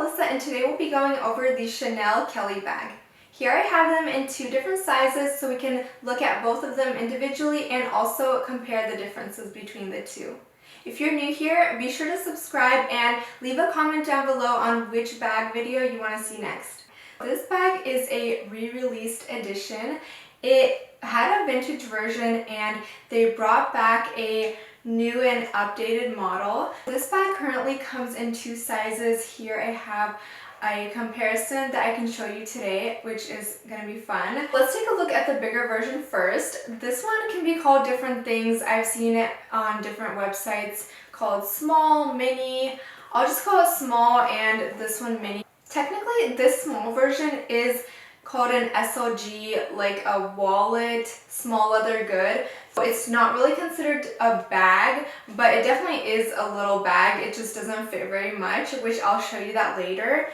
Melissa, and today we'll be going over the Chanel Kelly bag. Here I have them in two different sizes so we can look at both of them individually and also compare the differences between the two. If you're new here, be sure to subscribe and leave a comment down below on which bag video you want to see next. This bag is a re-released edition. It had a vintage version and they brought back a new and updated model. This bag currently comes in two sizes. Here I have a comparison that I can show you today, which is going to be fun. Let's take a look at the bigger version first. This one can be called different things. I've seen it on different websites called small, mini. I'll just call it small and this one mini. Technically, this small version is called an SLG, like a wallet, small leather good. So it's not really considered a bag, but it definitely is a little bag. It just doesn't fit very much, which I'll show you that later.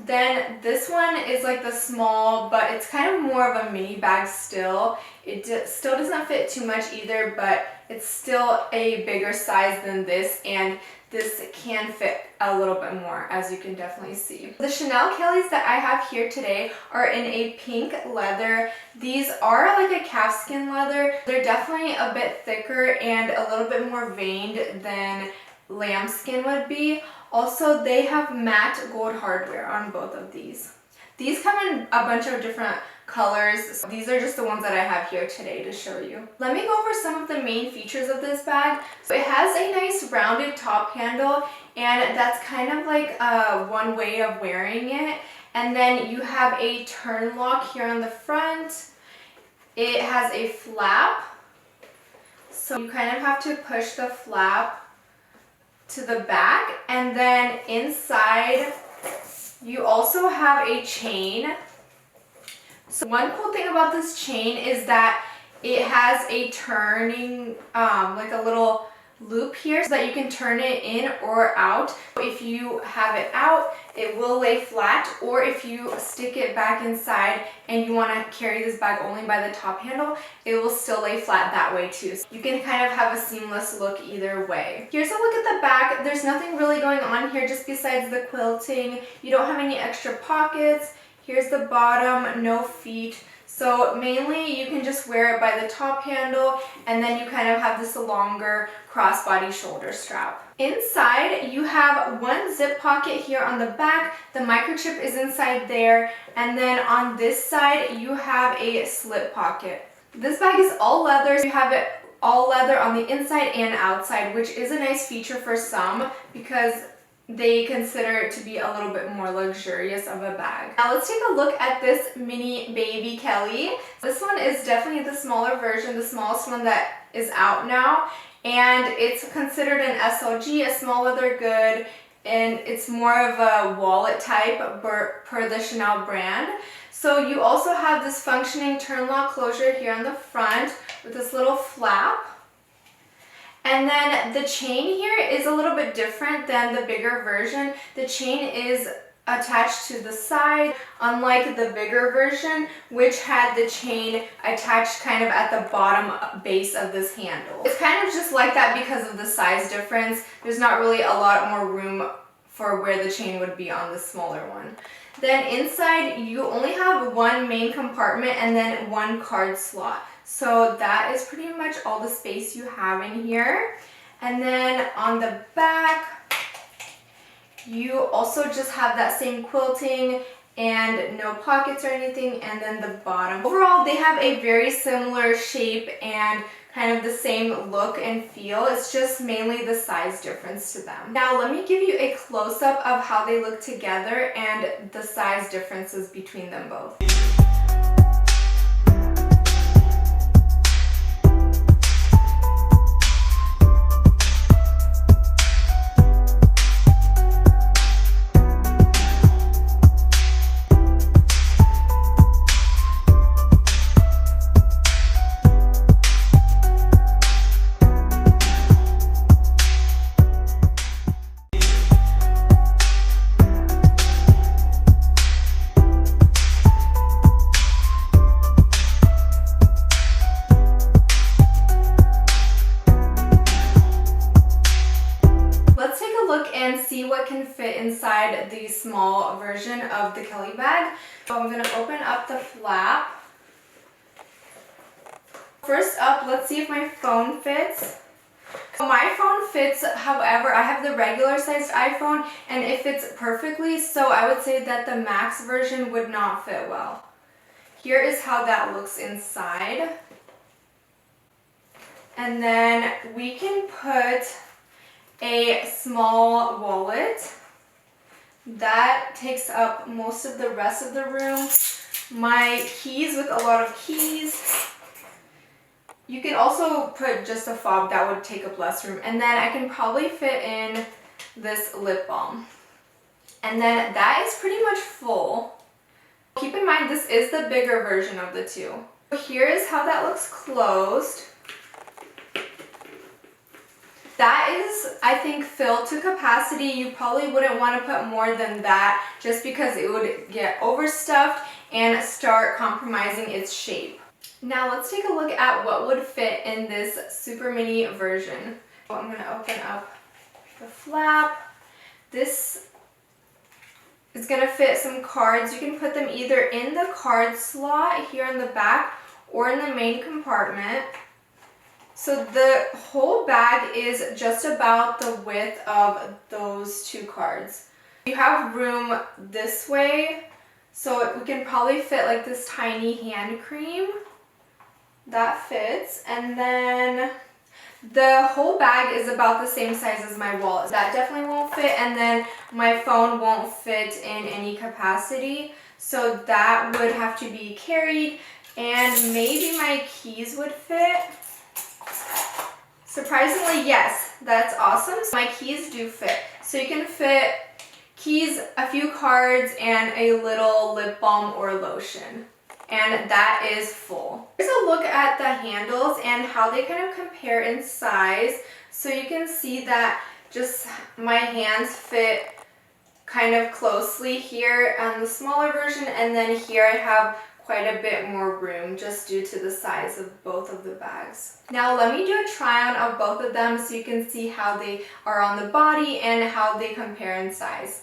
Then this one is like the small, but it's kind of more of a mini bag still. It still doesn't fit too much either, but it's still a bigger size than this, and this can fit a little bit more, as you can definitely see. The Chanel Kellys that I have here today are in a pink leather. These are like a calfskin leather. They're definitely a bit thicker and a little bit more veined than lambskin would be. Also, they have matte gold hardware on both of these. These come in a bunch of different colors. These are just the ones that I have here today to show you. Let me go over some of the main features of this bag. So it has a nice rounded top handle, and that's kind of like one way of wearing it. And then you have a turn lock here on the front. It has a flap, so you kind of have to push the flap to the back, and then inside you also have a chain. So one cool thing about this chain is that it has a turning, like a little loop here so that you can turn it in or out. If you have it out, it will lay flat, or if you stick it back inside and you want to carry this bag only by the top handle, it will still lay flat that way too. So you can kind of have a seamless look either way. Here's a look at the back. There's nothing really going on here just besides the quilting. You don't have any extra pockets. Here's the bottom, no feet. So mainly you can just wear it by the top handle, and then you kind of have this longer crossbody shoulder strap. Inside you have one zip pocket here on the back. The microchip is inside there, and then on this side you have a slip pocket. This bag is all leather. You have it all leather on the inside and outside, which is a nice feature for some because they consider it to be a little bit more luxurious of a bag. Now let's take a look at this mini baby Kelly. This one is definitely the smaller version, the smallest one that is out now, and it's considered an SLG, a small leather good, and it's more of a wallet type per the Chanel brand. So you also have this functioning turn lock closure here on the front with this little flap. And then the chain here is a little bit different than the bigger version. The chain is attached to the side, unlike the bigger version, which had the chain attached kind of at the bottom base of this handle. It's kind of just like that because of the size difference. There's not really a lot more room for where the chain would be on the smaller one. Then inside you only have one main compartment and then one card slot. So that is pretty much all the space you have in here. And then on the back, you also just have that same quilting and no pockets or anything, and then the bottom. Overall, they have a very similar shape and kind of the same look and feel. It's just mainly the size difference to them. Now let me give you a close-up of how they look together and the size differences between them both. wanted the small version of the Kelly bag. So I'm going to open up the flap. First up, let's see if my phone fits. My phone fits, however, I have the regular sized iPhone and it fits perfectly, so I would say that the Max version would not fit well. Here is how that looks inside. And then we can put a small wallet. That takes up most of the rest of the room. My keys with a lot of keys. You can also put just a fob, that would take up less room. And then I can probably fit in this lip balm. And then that is pretty much full. Keep in mind, this is the bigger version of the two. Here is how that looks closed. That is, I think, filled to capacity. You probably wouldn't want to put more than that just because it would get overstuffed and start compromising its shape. Now let's take a look at what would fit in this super mini version. So I'm going to open up the flap. This is going to fit some cards. You can put them either in the card slot here in the back or in the main compartment. So the whole bag is just about the width of those two cards. You have room this way, so we can probably fit like this tiny hand cream. That fits. And then the whole bag is about the same size as my wallet. That definitely won't fit, and then my phone won't fit in any capacity, so that would have to be carried, and maybe my keys would fit. Surprisingly, yes, that's awesome. So my keys do fit. So you can fit keys, a few cards, and a little lip balm or lotion. And that is full. Here's a look at the handles and how they kind of compare in size. So you can see that just my hands fit kind of closely here on the smaller version, and then here I have quite a bit more room just due to the size of both of the bags. Now let me do a try on of both of them so you can see how they are on the body and how they compare in size.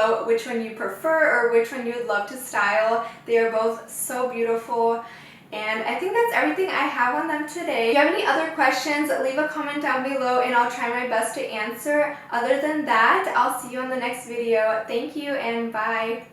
below which one you prefer or which one you would love to style. They are both so beautiful. And I think that's everything I have on them today. If you have any other questions, leave a comment down below and I'll try my best to answer. Other than that, I'll see you on the next video. Thank you and bye.